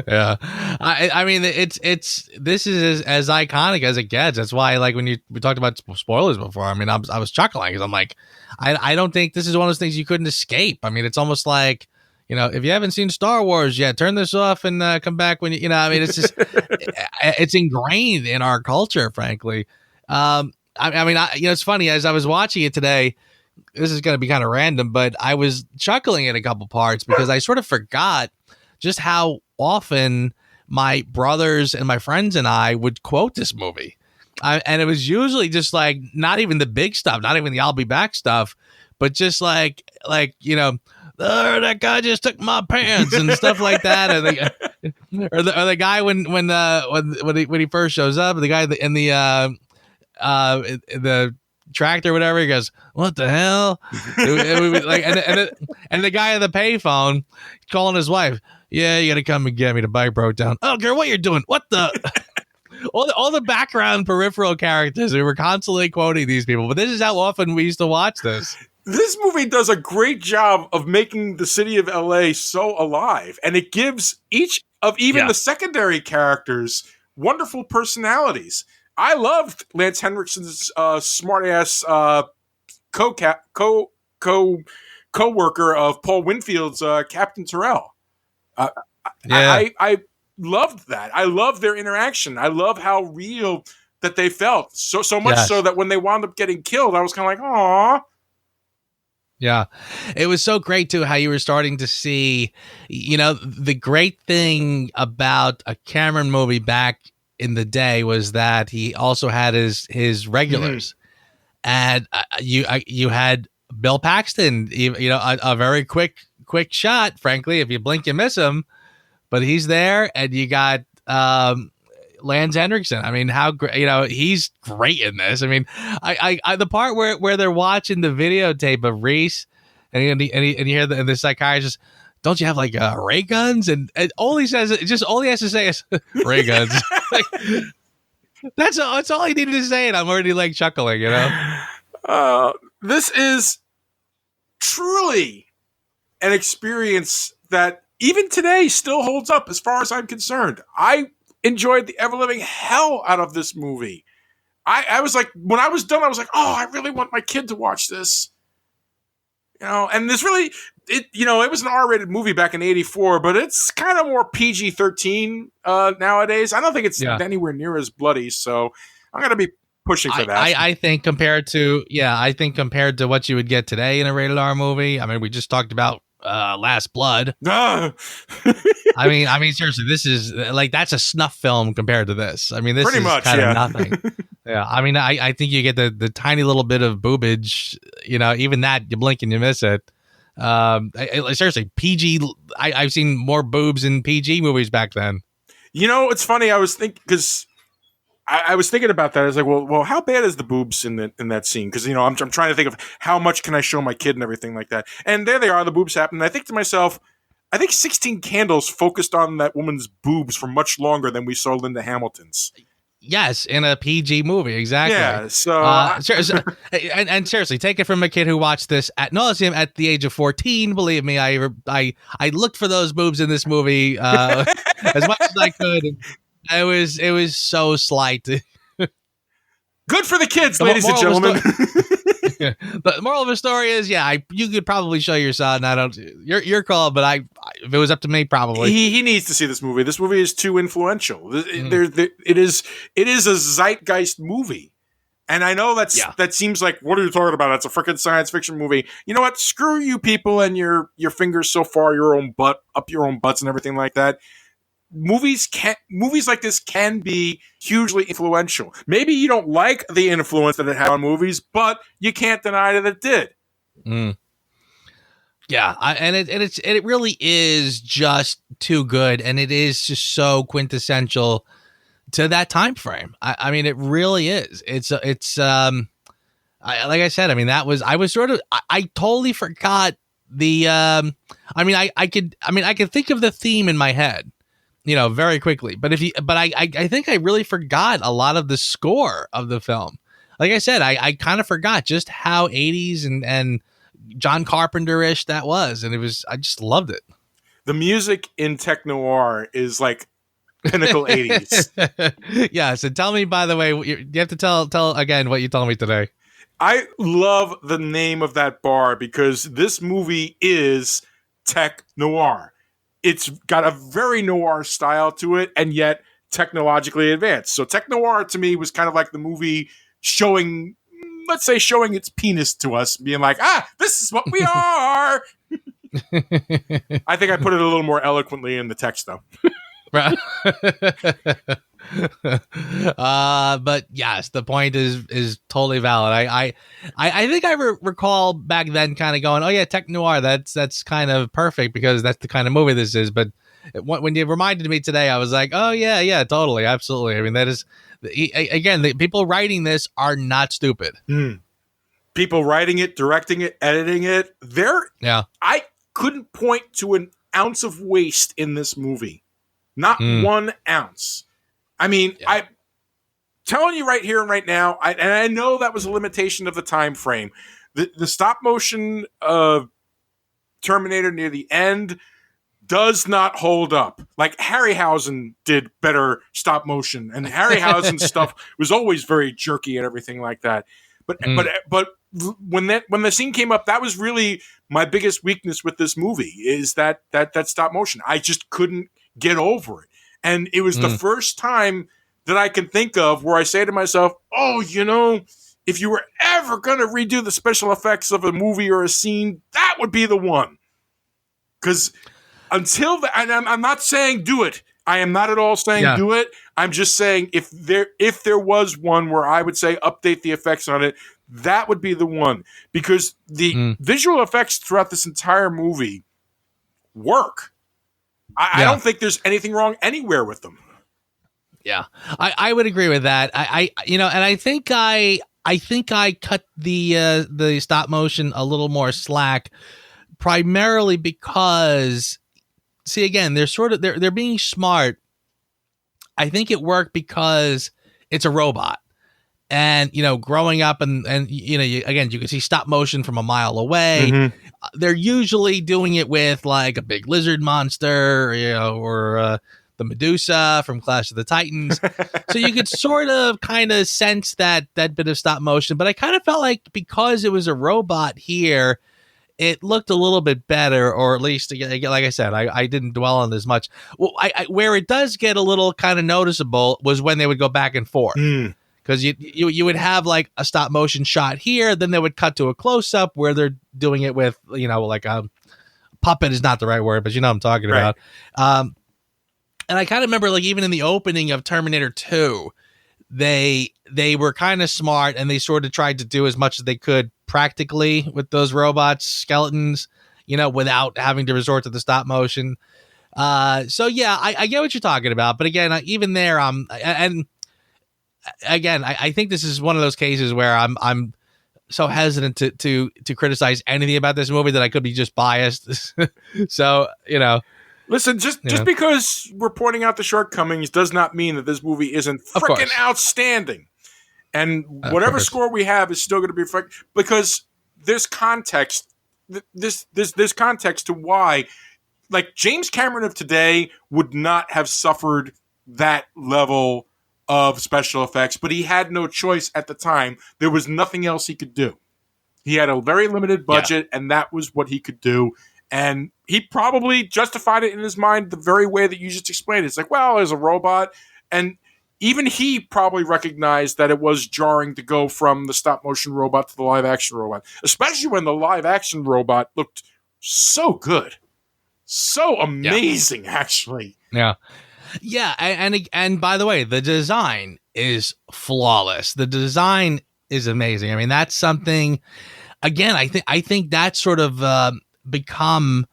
Yeah, I mean, this is as iconic as it gets. That's why, like, when we talked about spoilers before, I mean, I was chuckling because I'm like, I don't think this is one of those things you couldn't escape. I mean, it's almost like, if you haven't seen Star Wars yet, turn this off and come back when I mean, it's just it's ingrained in our culture, frankly. It's funny, as I was watching it today, this is going to be kind of random, but I was chuckling in a couple parts because I sort of forgot just how often my brothers and my friends and I would quote this movie. And it was usually just like, not even the big stuff, not even the "I'll be back" stuff, but just like, that guy just took my pants and stuff like that. And or the guy when he first shows up, the guy in the tractor, whatever, he goes, "What the hell?" and the guy on the payphone calling his wife, "Yeah, you gotta come and get me. The bike broke down. I don't care what you're doing. What the?" all the background peripheral characters. We were constantly quoting these people, but this is how often we used to watch this. This movie does a great job of making the city of LA so alive, and it gives each of even the secondary characters wonderful personalities. I loved Lance Henriksen's smart-ass co-worker of Paul Winfield's Captain Terrell. I loved that. I loved their interaction. I love how real that they felt. So much so that when they wound up getting killed, I was kind of like, "Aw." Yeah, it was so great too how you were starting to see, the great thing about a Cameron movie back in the day was that he also had his regulars, and you had Bill Paxton, a very quick shot. Frankly, if you blink, you miss him, but he's there, and you got Lance Henriksen. I mean, how great, he's great in this. I mean, I the part where they're watching the videotape of Reese, and you hear the psychiatrist, "Don't you have like ray guns?" And all he says, all he has to say is "ray guns." That's all he needed to say, and I'm already like chuckling. This is truly an experience that even today still holds up, as far as I'm concerned. I enjoyed the ever-living hell out of this movie. I was like, when I was done, I was like, "Oh, I really want my kid to watch this." And this really, it was an R-rated movie back in '84, but it's kind of more PG-13 nowadays. I don't think it's anywhere near as bloody, so I'm going to be pushing for that. I think compared to what you would get today in a rated R movie, I mean, we just talked about Last Blood. I mean, seriously, this is like, that's a snuff film compared to this. I mean, this pretty is much kind of nothing. Yeah, I mean, I think you get the tiny little bit of boobage. Even that, you blink and you miss it. Seriously, PG. I've seen more boobs in PG movies back then. It's funny. I was thinking, because I was thinking about that. I was like, well, how bad is the boobs in that scene? Because I'm trying to think of how much can I show my kid and everything like that. And there they are, the boobs happen. And I think to myself, I think 16 Candles focused on that woman's boobs for much longer than we saw Linda Hamilton's. Yes, in a PG movie, exactly. Yeah, so and seriously, take it from a kid who watched this at nauseum at the age of 14. Believe me, I looked for those boobs in this movie as much as I could. And it was so slight. good for the kids, The ladies and moral of the gentlemen. The moral of the story is, you could probably show your son. I don't, your call, but if it was up to me, probably. He needs to see this movie. This movie is too influential. It is a zeitgeist movie. And I know that seems like, what are you talking about? It's a freaking science fiction movie. You know what? Screw you people and your fingers so far up your own butts and everything like that. Movies like this can be hugely influential. Maybe you don't like the influence that it had on movies, but you can't deny that it did. Mm. Yeah, and it really is just too good, and it is just so quintessential to that time frame. I mean, it really is. Like I said, I mean, I totally forgot the. I could think of the theme in my head, very quickly. But I think I really forgot a lot of the score of the film. Like I said, I kind of forgot just how 80s and John Carpenter-ish that was. And I just loved it. The music in tech noir is like pinnacle 80s. Yeah. So tell me, by the way, you have to tell again what you told me today. I love the name of that bar because this movie is tech noir. It's got a very noir style to it, and yet technologically advanced. So tech noir to me was kind of like the movie showing its penis to us, being like, this is what we are. I think I put it a little more eloquently in the text, though. But yes, the point is totally valid. I think I recall back then kind of going, oh yeah, tech noir, that's kind of perfect because that's the kind of movie this is. But when you reminded me today, I was like, oh yeah, totally, absolutely. I mean, that is, again, the people writing this are not stupid. People writing it, directing it, editing it, I couldn't point to an ounce of waste in this movie. Not 1 ounce. I mean, I'm telling you right here and right now, and I know that was a limitation of the time frame. The stop motion of Terminator near the end does not hold up. Like Harryhausen did better stop motion, and Harryhausen stuff was always very jerky and everything like that. But when the scene came up, that was really my biggest weakness with this movie is that stop motion. I just couldn't get over it. And it was the first time that I can think of where I say to myself, oh, if you were ever going to redo the special effects of a movie or a scene, that would be the one. Because until and I'm not saying do it. I am not at all saying do it. I'm just saying if there was one where I would say update the effects on it, that would be the one. Because the visual effects throughout this entire movie work. I don't think there's anything wrong anywhere with them. Yeah, I would agree with that. And I think I cut the stop motion a little more slack, primarily because, see, again, they're being smart. I think it worked because it's a robot, and growing up and you can see stop motion from a mile away. They're usually doing it with like a big lizard monster, or the Medusa from Clash of the Titans. So you could sort of kind of sense that bit of stop motion. But I kind of felt like because it was a robot here, it looked a little bit better, or at least, like I said, I didn't dwell on this much. Well, where it does get a little kind of noticeable was when they would go back and forth. Because you would have like a stop motion shot here, then they would cut to a close up where they're doing it with, like a puppet is not the right word, but you know what I'm talking about. And I kind of remember, like, even in the opening of Terminator 2, they were kind of smart and they sort of tried to do as much as they could practically with those robots, skeletons, without having to resort to the stop motion. So yeah, I get what you're talking about, but again, even there, and again, I think this is one of those cases where I'm so hesitant to criticize anything about this movie that I could be just biased. So, Listen, just Yeah. because we're pointing out the shortcomings does not mean that this movie isn't Of freaking course. outstanding. And Of whatever course. score we have is still going to be because there's context. There's context to why, like, James Cameron of today would not have suffered that level of special effects, but he had no choice at the time. There was nothing else he could do. He had a very limited budget, and that was what he could do. And he probably justified it in his mind the very way that you just explained. It's like, well, there's a robot. And even he probably recognized that it was jarring to go from the stop motion robot to the live action robot, especially when the live action robot looked so good. So amazing, actually. Yeah. Yeah, and by the way, the design is flawless. The design is amazing. I mean, that's something. Again, I think that sort of become,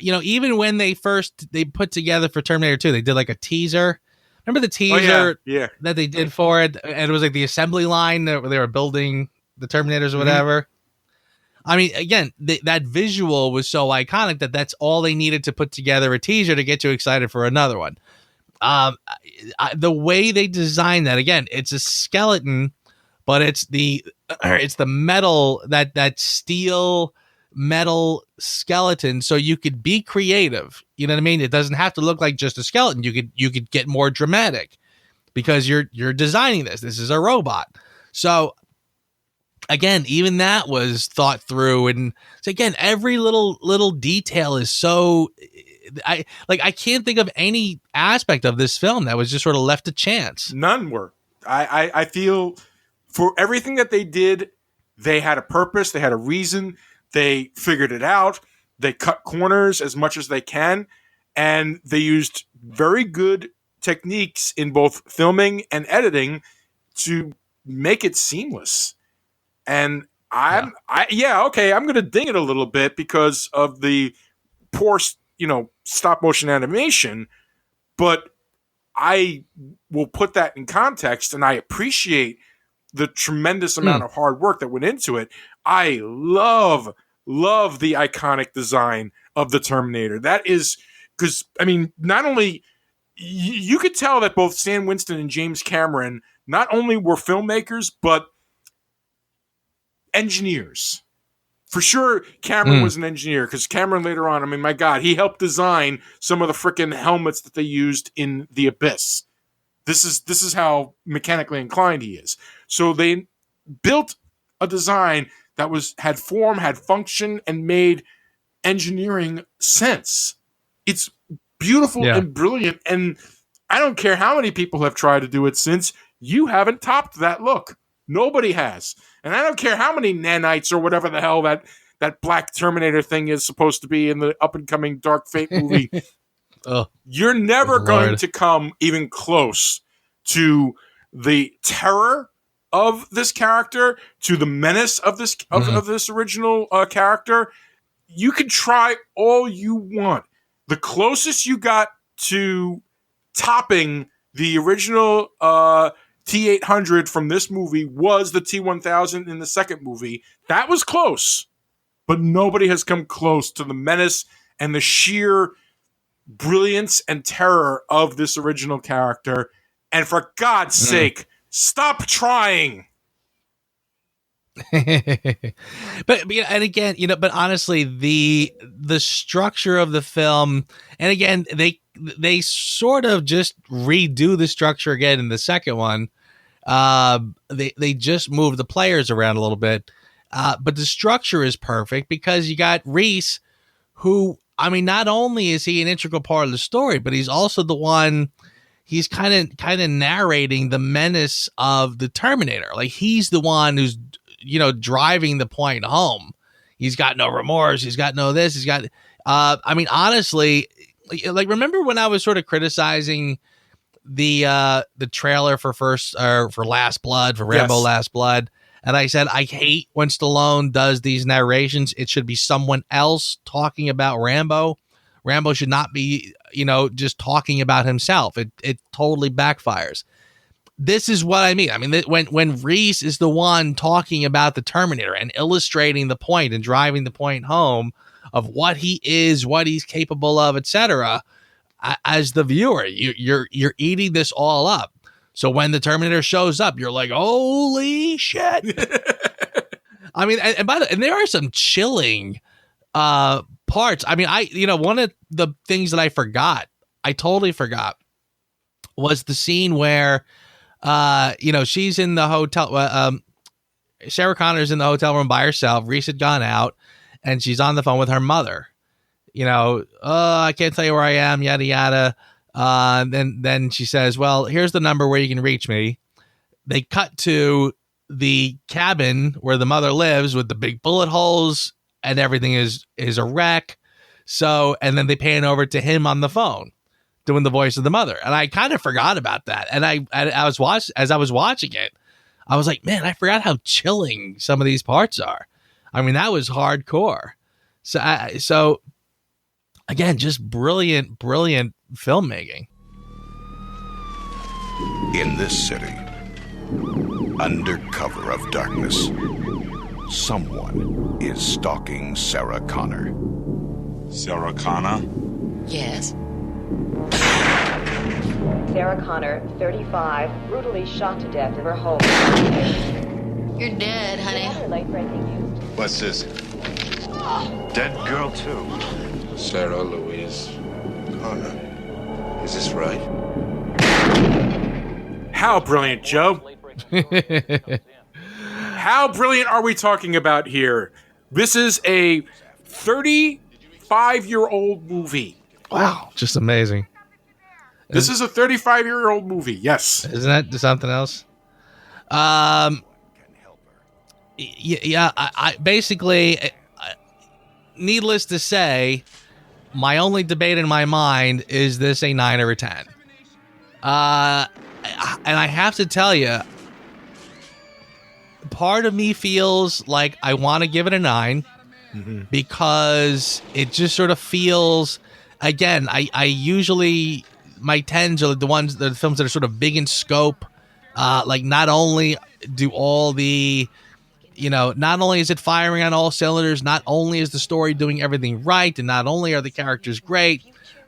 even when they put together for Terminator 2, they did like a teaser. Remember the teaser Yeah. that they did for it, and it was like the assembly line where they were building the Terminators or whatever. I mean, again, that visual was so iconic that's all they needed to put together a teaser to get you excited for another one. The way they designed that, again, it's a skeleton, but it's the metal, that steel metal skeleton, so you could be creative. You know what I mean? It doesn't have to look like just a skeleton. You could get more dramatic because you're designing this. This is a robot. So again, even that was thought through, and so again, every little detail is so. I can't think of any aspect of this film that was just sort of left to chance. None were. I feel for everything that they did, they had a purpose, they had a reason, they figured it out, they cut corners as much as they can, and they used very good techniques in both filming and editing to make it seamless. And I'm going to ding it a little bit because of the poor, stop motion animation, but I will put that in context, and I appreciate the tremendous amount of hard work that went into it. I love the iconic design of the Terminator. That is because, I mean, not only you could tell that both Stan Winston and James Cameron not only were filmmakers, but engineers. For sure, Cameron was an engineer, because Cameron later on, I mean, my God, he helped design some of the freaking helmets that they used in The Abyss. This is how mechanically inclined he is. So they built a design that had form, had function, and made engineering sense. It's beautiful and brilliant, and I don't care how many people have tried to do it since. You haven't topped that look. Nobody has. And I don't care how many nanites or whatever the hell that black Terminator thing is supposed to be in the up-and-coming Dark Fate movie. You're never going to come even close to the terror of this character, to the menace of this of this original character. You can try all you want. The closest you got to topping the original T-800 from this movie was the T-1000 in the second movie. That was close, but nobody has come close to the menace and the sheer brilliance and terror of this original character. And for God's sake, stop trying. but and again, but honestly, the structure of the film, and again, they sort of just redo the structure again in the second one. They just move the players around a little bit, but the structure is perfect because you got Reese, who, I mean, not only is he an integral part of the story, but he's also the one. He's kind of narrating the menace of the Terminator. Like, he's the one who's driving the point home. He's got no remorse. He's got no this. He's got. I mean, honestly, like, remember when I was sort of criticizing the trailer for Last Blood, for Rambo Last Blood, and I said I hate when Stallone does these narrations. It should be someone else talking about Rambo. Rambo should not be, just talking about himself. It totally backfires. This is what I mean. I mean, when Reese is the one talking about the Terminator and illustrating the point and driving the point home, what he is, what he's capable of, etc. As the viewer, you're eating this all up. So when the Terminator shows up, you're like, holy shit. I mean, and there are some chilling parts. I mean, one of the things that I totally forgot, was the scene where she's in the hotel. Sarah Connor's in the hotel room by herself. Reese had gone out, and she's on the phone with her mother. I can't tell you where I am, yada yada. Then she says, well, here's the number where you can reach me. They cut to the cabin where the mother lives with the big bullet holes, and everything is a wreck. So, and then they pan over to him on the phone doing the voice of the mother. And I kind of forgot about that. And as I was watching it, I was like, man, I forgot how chilling some of these parts are. I mean, that was hardcore. So again, just brilliant filmmaking. In this city, under cover of darkness, someone is stalking Sarah Connor. Sarah Connor? Yes. Sarah Connor, 35, brutally shot to death in her home. You're dead, honey. Other late-breaking news. What's this? Dead girl, too. Sarah Louise Connor. Is this right? How brilliant, Joe. How brilliant are we talking about here? This is a 35-year-old movie. Wow, just amazing. This is a 35-year-old movie. Yes. Isn't that something else? Yeah. I basically, needless to say, my only debate in my mind is this a 9 or a 10. And I have to tell you, part of me feels like I want to give it a 9 because it just sort of feels. Again, I usually, my 10s are the films that are sort of big in scope. Like, not only do all the, not only is it firing on all cylinders, not only is the story doing everything right, and not only are the characters great,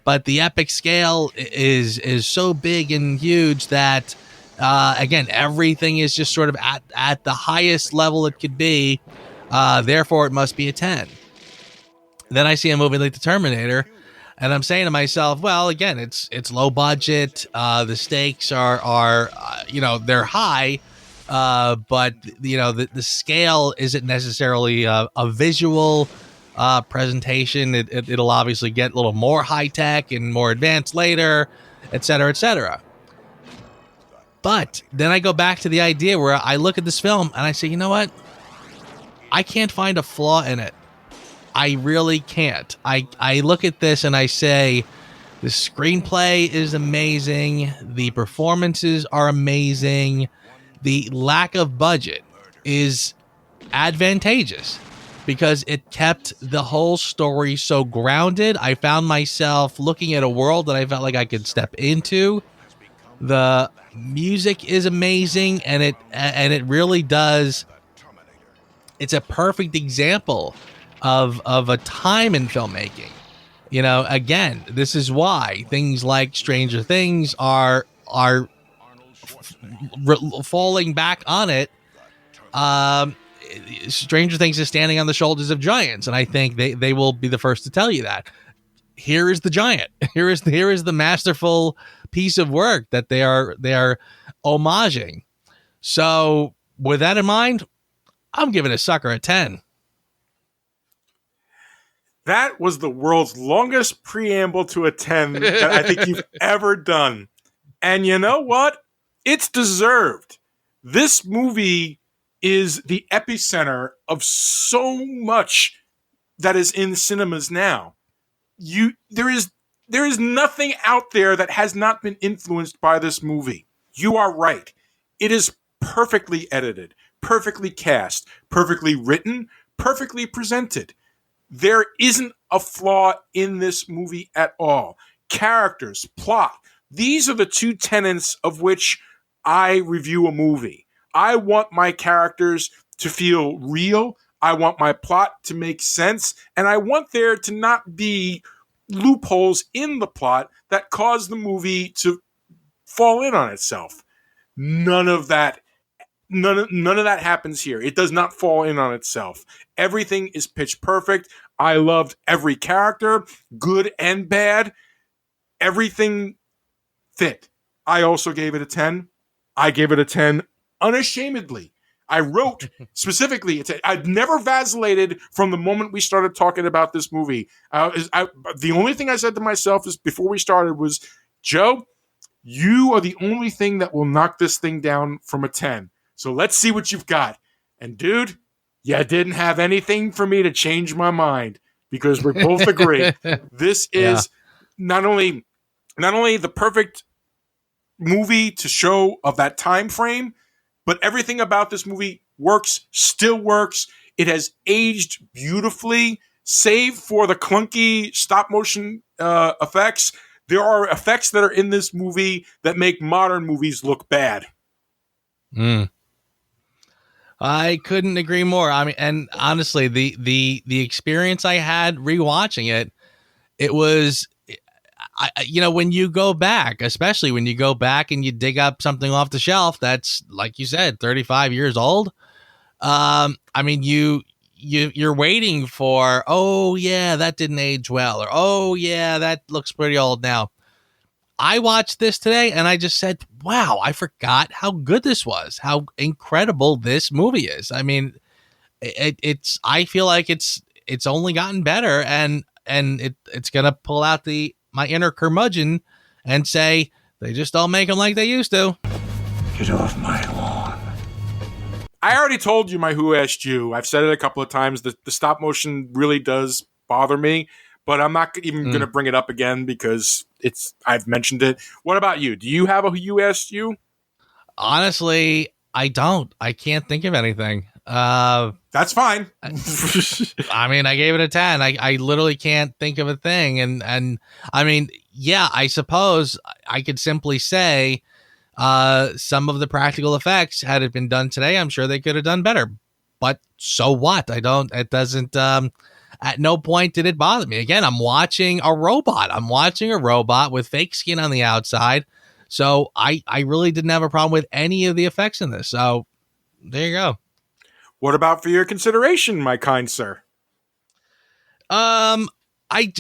but the epic scale is so big and huge that, again, everything is just sort of at the highest level it could be. Therefore, it must be a 10. Then I see a movie like The Terminator, and I'm saying to myself, well, again, it's low budget. The stakes are they're high, but the scale isn't necessarily a visual presentation. It'll obviously get a little more high tech and more advanced later, et cetera, et cetera. But then I go back to the idea where I look at this film and I say, you know what? I can't find a flaw in it. I really can't. I look at this and I say, the screenplay is amazing. The performances are amazing. The lack of budget is advantageous because it kept the whole story so grounded. I found myself looking at a world that I felt like I could step into. The music is amazing, and it really does. It's a perfect example of a time in filmmaking. Again, this is why things like Stranger Things are falling back on it. Stranger Things is standing on the shoulders of giants, and I think they will be the first to tell you that. Here is the giant. Here is the masterful piece of work that they are homaging. So with that in mind, I'm giving a sucker a 10. That was the world's longest preamble to a 10 that I think you've ever done. And you know what? It's deserved. This movie is the epicenter of so much that is in cinemas now. There is nothing out there that has not been influenced by this movie. You are right. It is perfectly edited, perfectly cast, perfectly written, perfectly presented. There isn't a flaw in this movie at all. Characters, plot. These are the two tenets of which I review a movie. I want my characters to feel real. I want my plot to make sense, and I want there to not be loopholes in the plot that cause the movie to fall in on itself. None of that none of that happens here. It does not fall in on itself. Everything is pitch perfect. I loved every character, good and bad. Everything fit. I also gave it a 10. I gave it a 10 unashamedly. I wrote specifically, I've never vacillated from the moment we started talking about this movie. The only thing I said to myself is before we started was, Joe, you are the only thing that will knock this thing down from a 10. So let's see what you've got. And dude, you didn't have anything for me to change my mind because we both agree. This is not only the perfect movie to show of that time frame, but everything about this movie still works. It has aged beautifully, save for the clunky stop motion effects. There are effects that are in this movie that make modern movies look bad. I couldn't agree more. I mean, and honestly, the experience I had rewatching it, it was, when you go back, especially when you go back and you dig up something off the shelf that's, like you said, 35 years old. I mean, you're waiting for, oh yeah, that didn't age well, or oh yeah, that looks pretty old now. I watched this today and I just said, wow, I forgot how good this was, how incredible this movie is. I mean, I feel like it's only gotten better, and it's going to pull out my inner curmudgeon and say, they just don't make them like they used to. Get off my lawn. I already told you my Who Asked You. I've said it a couple of times. The stop motion really does bother me, but I'm not even going to bring it up again because I've mentioned it. What about you? Do you have a Who Asked You? Honestly, I don't. I can't think of anything. That's fine. I mean, I gave it a 10. I literally can't think of a thing. And I mean, yeah, I suppose I could simply say some of the practical effects, had it been done today, I'm sure they could have done better. But so what? It doesn't, at no point did it bother me. Again, I'm watching a robot. With fake skin on the outside. So I really didn't have a problem with any of the effects in this. So there you go. What about for your consideration, my kind sir? I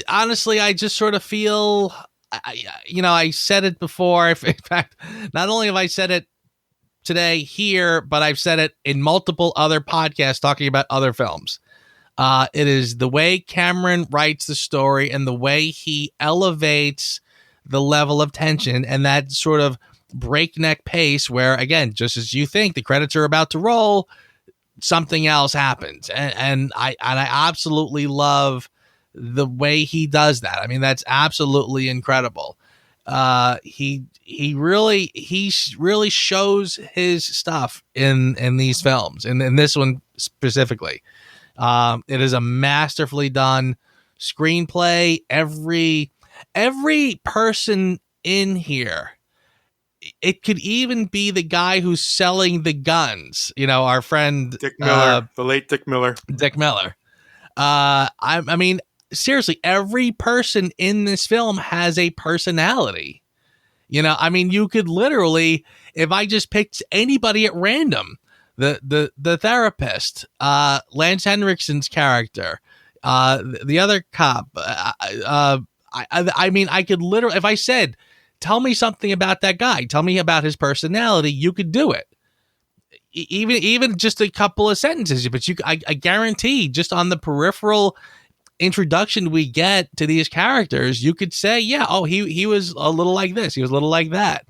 honestly, I just sort of feel, I said it before. In fact, not only have I said it today here, but I've said it in multiple other podcasts talking about other films. It is the way Cameron writes the story and the way he elevates the level of tension and that sort of breakneck pace where, again, just as you think the credits are about to roll, something else happens. And I absolutely love the way he does that. I mean, that's absolutely incredible. He really shows his stuff in these films, and in this one specifically. It is a masterfully done screenplay. Every person in here, it could even be the guy who's selling the guns. Our friend Dick Miller, the late Dick Miller. I mean, seriously, every person in this film has a personality. I mean, you could literally, if I just picked anybody at random, the therapist, Lance Henriksen's character, the other cop, I mean, I could literally, if I said, tell me something about that guy, tell me about his personality, you could do it. Even just a couple of sentences, but I guarantee, just on the peripheral introduction we get to these characters, you could say, yeah, oh, he was a little like this, he was a little like that.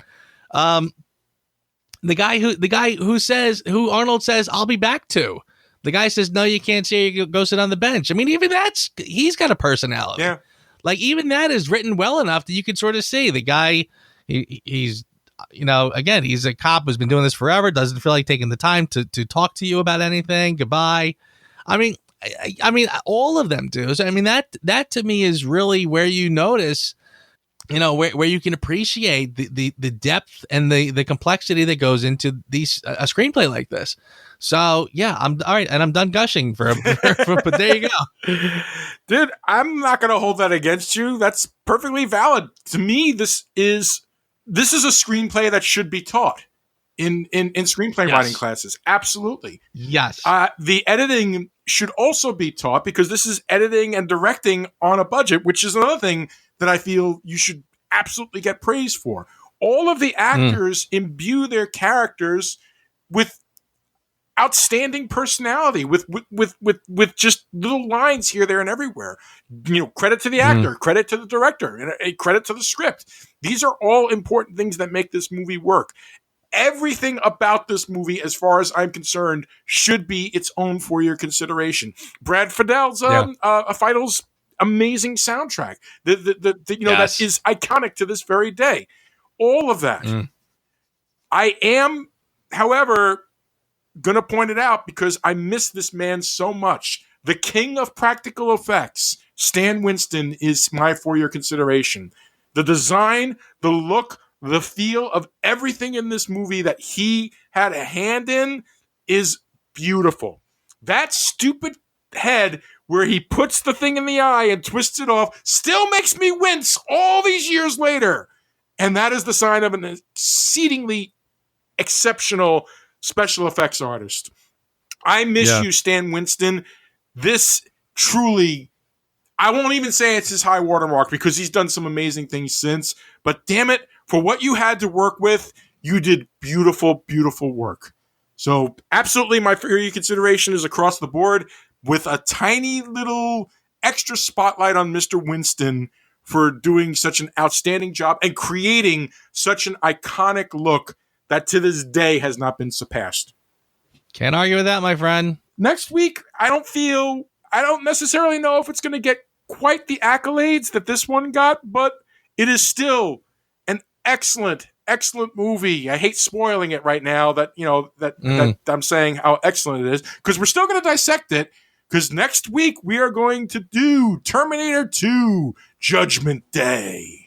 The guy who Arnold says, I'll be back to. The guy says, no, you can't see, you go sit on the bench. I mean, even he's got a personality. Yeah. Like, even that is written well enough that you can sort of see the guy, he's, again, he's a cop who's been doing this forever, doesn't feel like taking the time to talk to you about anything. Goodbye. I mean, all of them do. So, I mean, that to me is really where you notice you know, where you can appreciate the depth and the complexity that goes into these a screenplay like this. So yeah, I'm all right, and I'm done gushing but there you go. Dude, I'm not going to hold that against you. That's perfectly valid. To me, this is a screenplay that should be taught in screenplay writing classes. Absolutely. Yes. The editing should also be taught because this is editing and directing on a budget, which is another thing that I feel you should absolutely get praise for. All of the actors imbue their characters with outstanding personality, with just little lines here, there, and everywhere. You know, credit to the actor, credit to the director, and a credit to the script. These are all important things that make this movie work. Everything about this movie, as far as I'm concerned, should be its own for your consideration. Brad Fiddel's Fiddel's amazing soundtrack, that is iconic to this very day. All of that. I am, however, gonna point it out because I miss this man so much. The king of practical effects, Stan Winston, is my for your consideration. The design, the look, the feel of everything in this movie that he had a hand in is beautiful. That stupid head where he puts the thing in the eye and twists it off still makes me wince all these years later. And that is the sign of an exceedingly exceptional special effects artist. I miss you, Stan Winston. This truly, I won't even say it's his high watermark because he's done some amazing things since, but damn it, for what you had to work with, you did beautiful, beautiful work. So absolutely my for your consideration is across the board with a tiny little extra spotlight on Mr. Winston for doing such an outstanding job and creating such an iconic look that to this day has not been surpassed. Can't argue with that, my friend. Next week, I don't necessarily know if it's going to get quite the accolades that this one got, but it is still an excellent, excellent movie. I hate spoiling it right now that I'm saying how excellent it is because we're still going to dissect it because next week we are going to do Terminator 2 Judgment Day.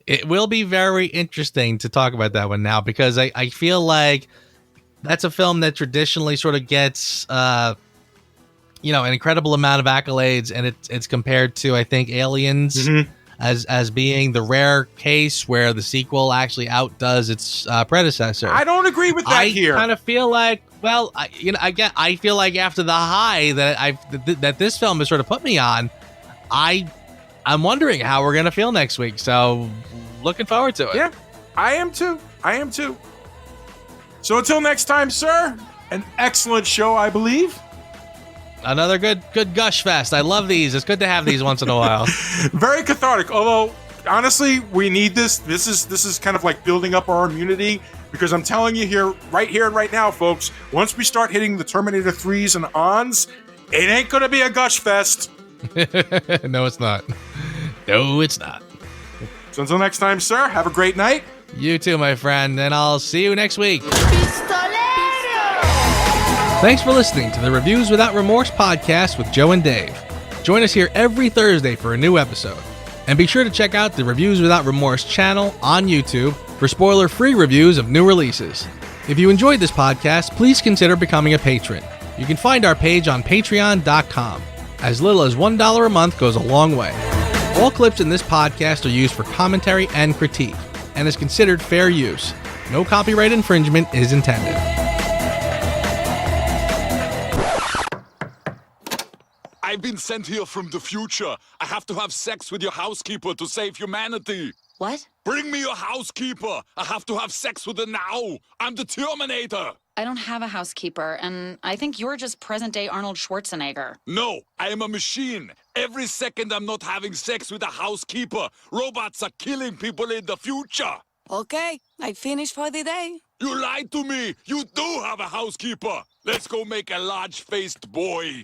It will be very interesting to talk about that one now because I feel like that's a film that traditionally sort of gets, an incredible amount of accolades, and it's compared to, I think, Aliens as being the rare case where the sequel actually outdoes its predecessor. I don't agree with that here. I kind of feel like, well, I feel like after the high that this film has sort of put me on, I'm wondering how we're going to feel next week. So looking forward to it. Yeah, I am too. So until next time, sir, an excellent show, I believe. Another good gush fest. I love these. It's good to have these once in a while. Very cathartic. Although, honestly, we need this. This is kind of like building up our immunity because I'm telling you here and right now, folks, once we start hitting the Terminator 3s and ons, it ain't going to be a gush fest. No, it's not. No, it's not. So until next time, sir, have a great night. You too, my friend, and I'll see you next week. Thanks for listening to the Reviews Without Remorse podcast with Joe and Dave. Join us here every Thursday for a new episode. And be sure to check out the Reviews Without Remorse channel on YouTube for spoiler-free reviews of new releases. If you enjoyed this podcast, please consider becoming a patron. You can find our page on patreon.com. As little as $1 a month goes a long way. All clips in this podcast are used for commentary and critique, and is considered fair use. No copyright infringement is intended. I've been sent here from the future. I have to have sex with your housekeeper to save humanity. What? Bring me your housekeeper. I have to have sex with her now. I'm the Terminator. I don't have a housekeeper, and I think you're just present-day Arnold Schwarzenegger. No, I am a machine. Every second I'm not having sex with a housekeeper, robots are killing people in the future. Okay, I finished for the day. You lied to me. You do have a housekeeper. Let's go make a large-faced boy.